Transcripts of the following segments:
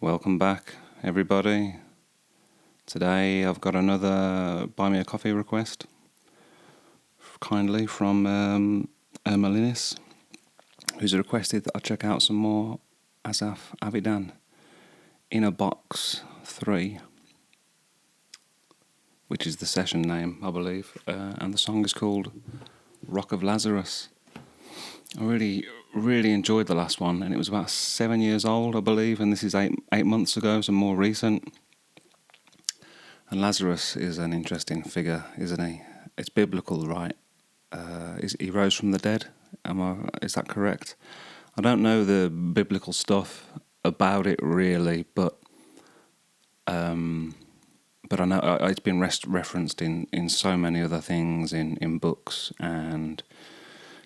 Welcome back, everybody. Today I've got another Buy Me a Coffee request, kindly from Malinis, who's requested that I check out some more Asaf Avidan, In a Box 3, which is the session name, I believe, and the song is called Rock of Lazarus. I really enjoyed the last one, and it was about 7 years old, I believe, and this is eight months ago, so more recent. And Lazarus is an interesting figure, isn't he? It's biblical, right? He rose from the dead. Is that correct? I don't know the biblical stuff about it really, but I know it's been referenced in so many other things, in books and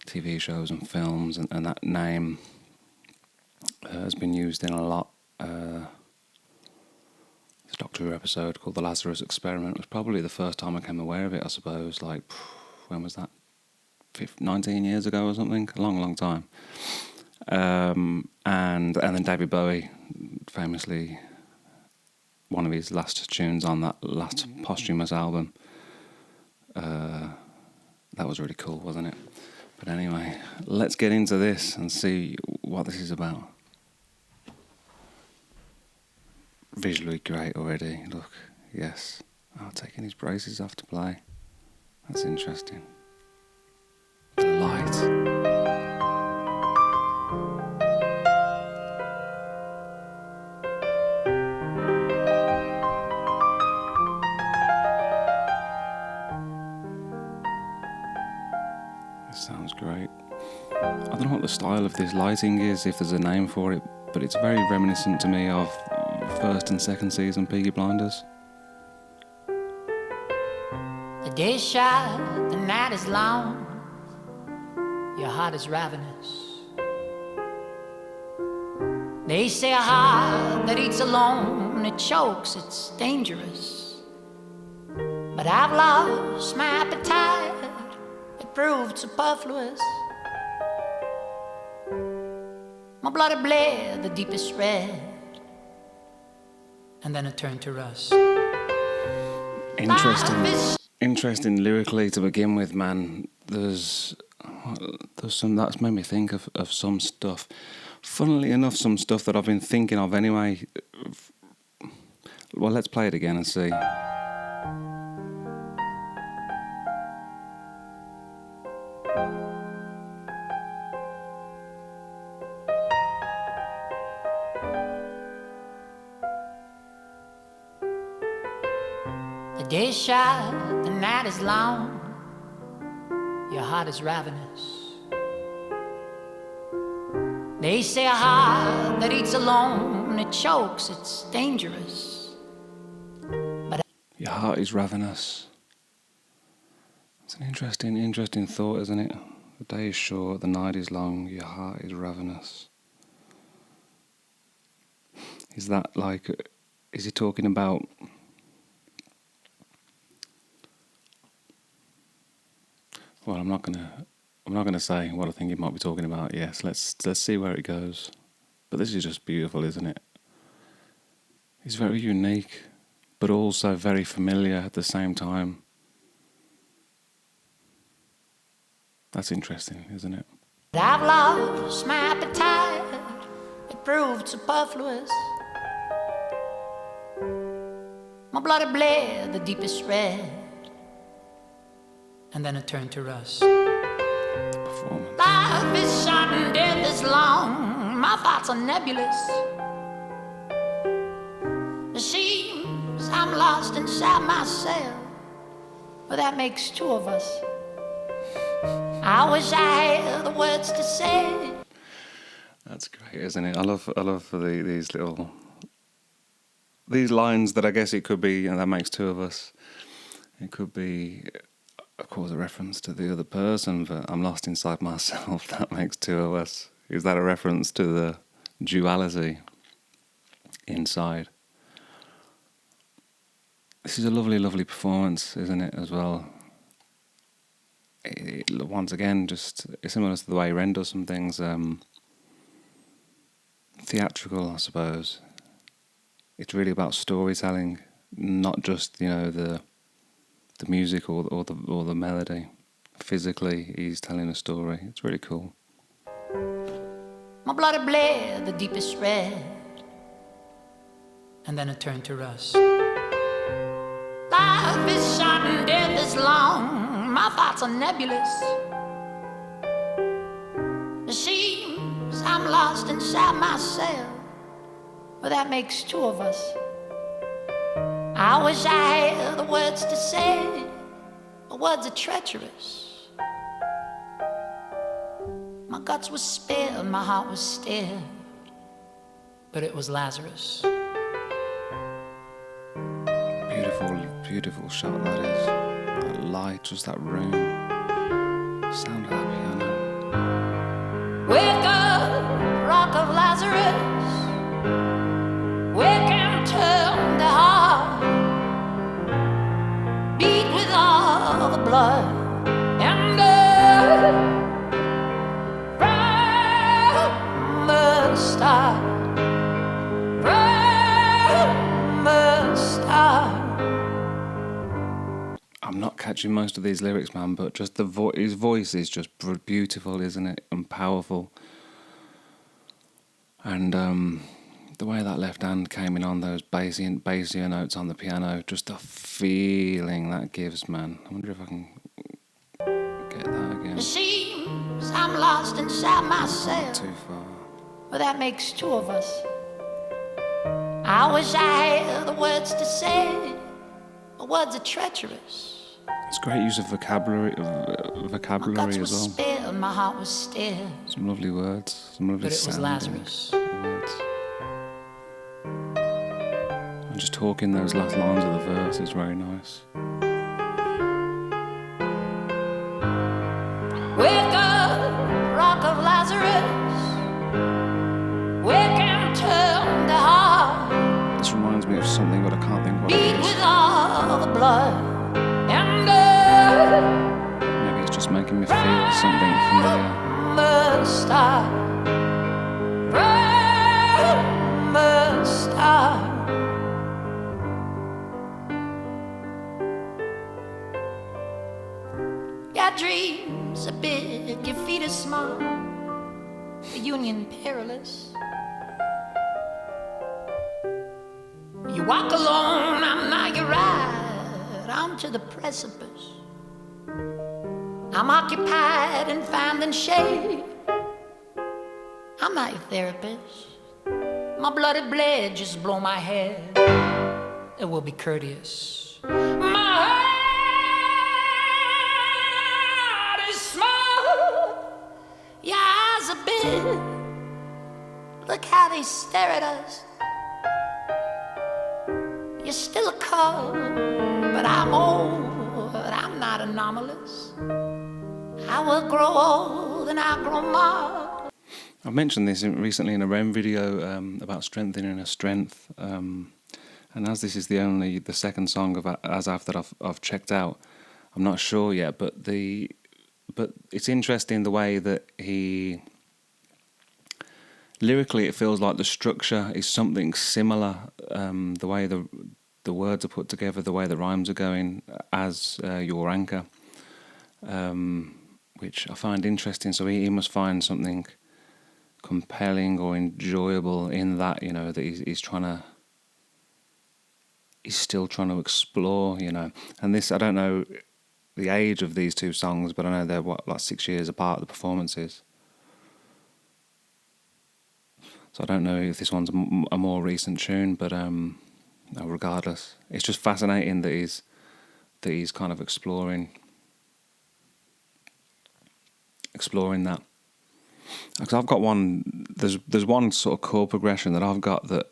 TV shows and films, and that name has been used in a lot. The Doctor Who episode called The Lazarus Experiment was probably the first time I became aware of it, I suppose. Like, when was that? 19 years ago or something? A long time. And then David Bowie, famously, one of his last tunes on that last posthumous album. That was really cool, wasn't it? But anyway, let's get into this and see what this is about. Visually great already, look, yes. Oh, taking his braces off to play. That's interesting. The light. Sounds great. I don't know what the style of this lighting is, if there's a name for it, but it's very reminiscent to me of first and second season Peaky Blinders. The day's short, the night is long, your heart is ravenous. They say a heart that eats alone, it chokes, it's dangerous. But I've lost my appetite, it proved superfluous. My blood bled the deepest red, and then it turned to rust. Interesting lyrically to begin with, man. There's some that's made me think of some stuff. Funnily enough, some stuff that I've been thinking of anyway. Well, let's play it again and see. The day's short, the night is long, your heart is ravenous. They say a heart that eats alone, it chokes, it's dangerous. But your heart is ravenous. It's an interesting thought, isn't it? The day is short, the night is long, your heart is ravenous. Is that like, is he talking about... Well, I'm not gonna say what I think he might be talking about. Yes, let's see where it goes. But this is just beautiful, isn't it? It's very unique, but also very familiar at the same time. That's interesting, isn't it? I've lost my appetite, it proved superfluous. My blood bled the deepest red, and then it turned to rust. Performance. Life is short and death is long, my thoughts are nebulous. It seems I'm lost inside myself, but that makes two of us. I wish I had the words to say. That's great, isn't it? I love these lines that I guess it could be, and that makes two of us. It could be, of course, a reference to the other person, but I'm lost inside myself. That makes two of us. Is that a reference to the duality inside? This is a lovely performance, isn't it, as well? Once again, just similar to the way Ren does some things, theatrical, I suppose. it's really about storytelling, not just the music or the melody. Physically, he's telling a story. It's really cool. My blood had bled the deepest red, and then it turned to rust. Life is short and death is long. My thoughts are nebulous. It seems I'm lost inside myself. Well, that makes two of us. I wish I had the words to say, but words are treacherous. My guts were spilled, my heart was stilled, but it was Lazarus. Beautiful shot that is. That light, just that room. Sound of that piano. Wake up, rock of Lazarus. Wake and turn the heart. Beat with all the blood and from the start. From the start. I'm not catching most of these lyrics, man, but just his voice is just beautiful, isn't it? And powerful. And the way that left hand came in on those bassier notes on the piano, just the feeling that gives, man. I wonder if I can get that again. It seems I'm lost inside myself. Not too far. Well, that makes two of us. I wish I had the words to say, but words are treacherous. It's great use of vocabulary My guts as was well. spilled, my heart was still. Some lovely words, some lovely But it was sounding Lazarus. words. And just talking those last lines of the verse is very nice. Wake up, rock of Lazarus. Wake and turn the heart. This reminds me of something, but I can't think what it Beat is. with all the blood and Maybe it's just making me feel something familiar. the start. From the start. Your dreams are big, your feet are small, the union perilous. You walk alone, I'm not your ride, I'm to the precipice. I'm occupied and finding shade. I'm not your therapist. My blooded blade, just blow my head. It will be courteous. My heart is small. Your eyes are big. Look how they stare at us. You're still a cub, but I'm old. I'm not anomalous. I will grow old and I'll grow more. I've mentioned this recently in a REM video about strengthening a strength, and as this is the second song of Asaf that I've checked out, I'm not sure yet. But it's interesting the way that he lyrically, it feels like the structure is something similar. The way the words are put together, the way the rhymes are going, as Your Anchor, which I find interesting. So he must find something compelling or enjoyable in that, that he's still trying to explore, And this, I don't know the age of these two songs, but I know they're like 6 years apart, the performances. So I don't know if this one's a more recent tune, but regardless, it's just fascinating that he's kind of exploring that. Because I've got one. There's one sort of chord progression that I've got that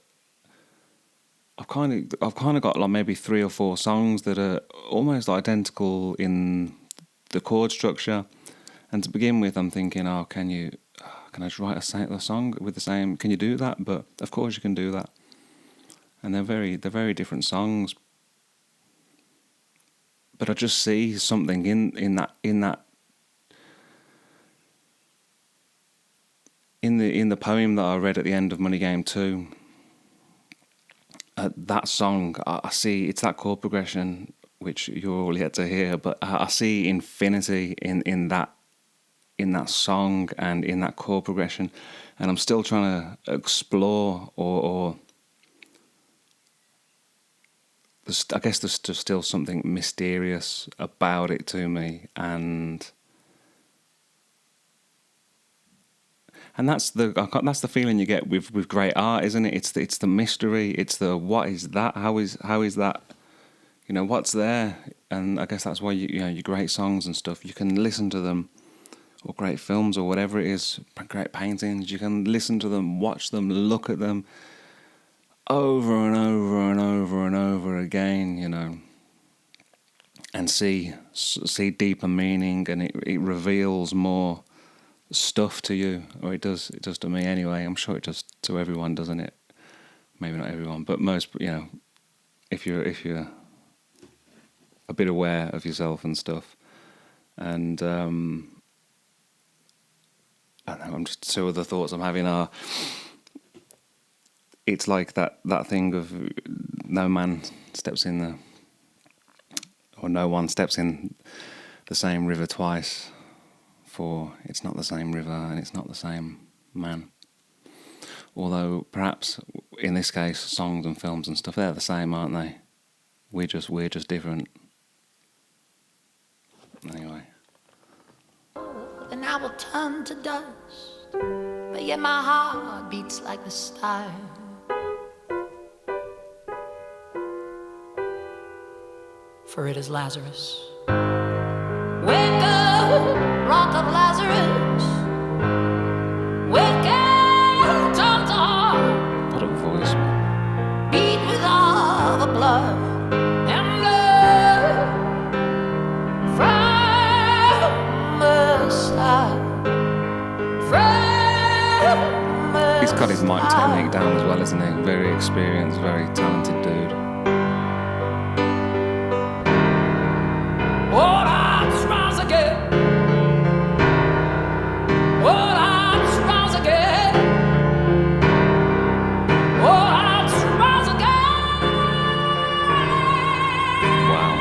I've kind of got like maybe 3 or 4 songs that are almost identical in the chord structure. And to begin with, I'm thinking, can I just write a song with the same? Can you do that? But of course you can do that. And they're very different songs. But I just see something in the poem that I read at the end of Money Game 2. that song, I see it's that chord progression which you're all yet to hear, but I see infinity in that song and in that chord progression, and I'm still trying to explore or I guess there's just still something mysterious about it to me, and that's the feeling you get with great art, isn't it? It's the mystery. It's the what is that? How is that? You know, what's there? And I guess that's why you know your great songs and stuff. You can listen to them, or great films, or whatever it is, great paintings. You can listen to them, watch them, look at them over and over and over and over again. You know, and see deeper meaning, and it reveals more stuff to you, or it does to me anyway. I'm sure it does to everyone, doesn't it? Maybe not everyone, but most. You know, if you're a bit aware of yourself and stuff, and I don't know. I'm just so the thoughts I'm having are. It's like that thing of no man steps in the, or no one steps in the same river twice, for it's not the same river and it's not the same man. Although perhaps in this case, songs and films and stuff, they're the same, aren't they? We're just different. Anyway. And I will turn to dust, but yet my heart beats like the stars. For it is Lazarus. Wake up, rock of Lazarus. Wake up, tongue to heart. What a voice. Beat with all the blood and blood from the start. He's got his mic technique down as well, isn't he? Very experienced, very talented dude. All hearts rise again. All hearts rise again. All hearts rise again. Wow.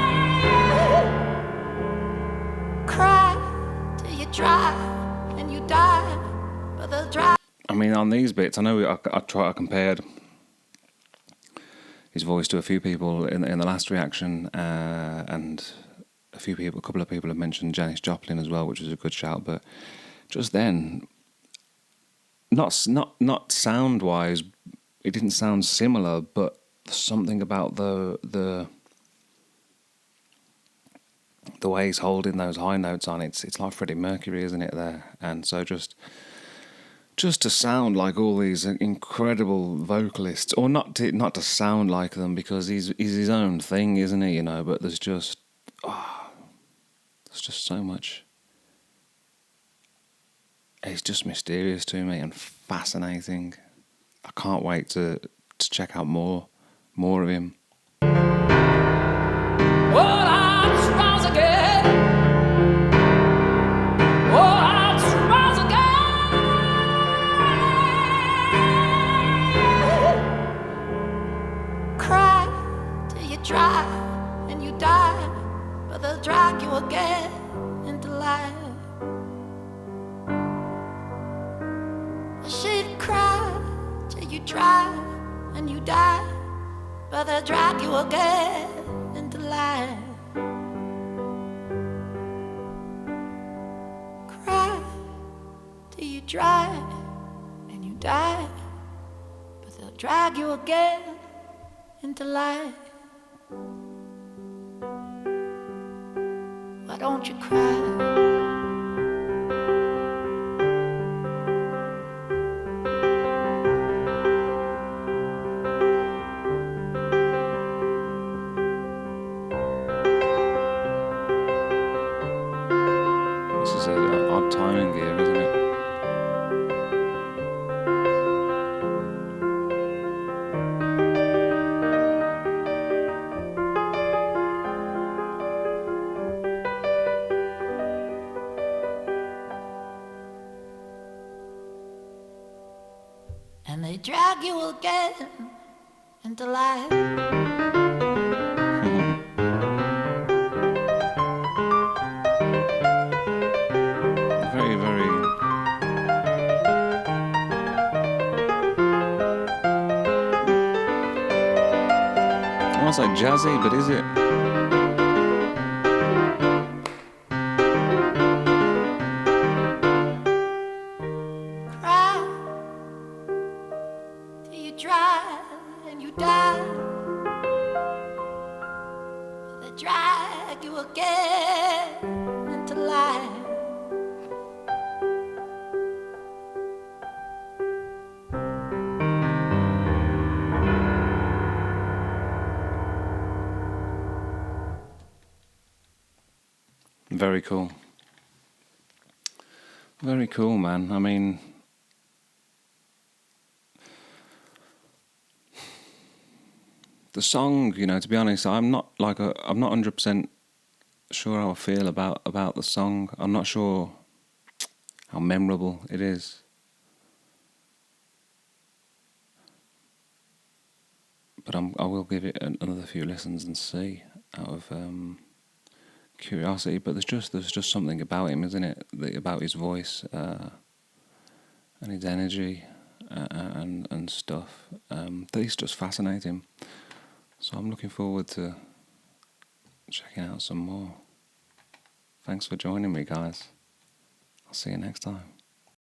Cry till you dry and you die, but they'll dry. I mean, on these bits, I know I compared his voice to a few people in the last reaction, and a couple of people have mentioned Janis Joplin as well, which is a good shout. But just then, not sound wise, it didn't sound similar, but something about the way he's holding those high notes on it's like Freddie Mercury, isn't it? There, and so just to sound like all these incredible vocalists, or not to sound like them, because he's his own thing, isn't he? You know, but there's just so much. It's just mysterious to me and fascinating. I can't wait to check out more of him. All hearts rise again. All hearts rise again. Cry till you dry and you die, but they'll drag you again into life. I should cry till you dry and you die, but they'll drag you again into life. Cry till you dry and you die, but they'll drag you again into life. Why don't you cry? This is an odd timing here, isn't it? And they drag you again into life. Very, very. I want to say jazzy, but is it? Cry till you dry and you die. They drag you again into life. Very cool. Very cool, man. I mean, the song, you know, to be honest, I'm not 100% sure how I feel about the song. I'm not sure how memorable it is. But I will give it another few listens and see out of curiosity. But there's just something about him, isn't it? About his voice and his energy and stuff. These just fascinate him. So I'm looking forward to checking out some more. Thanks for joining me, guys. I'll see you next time.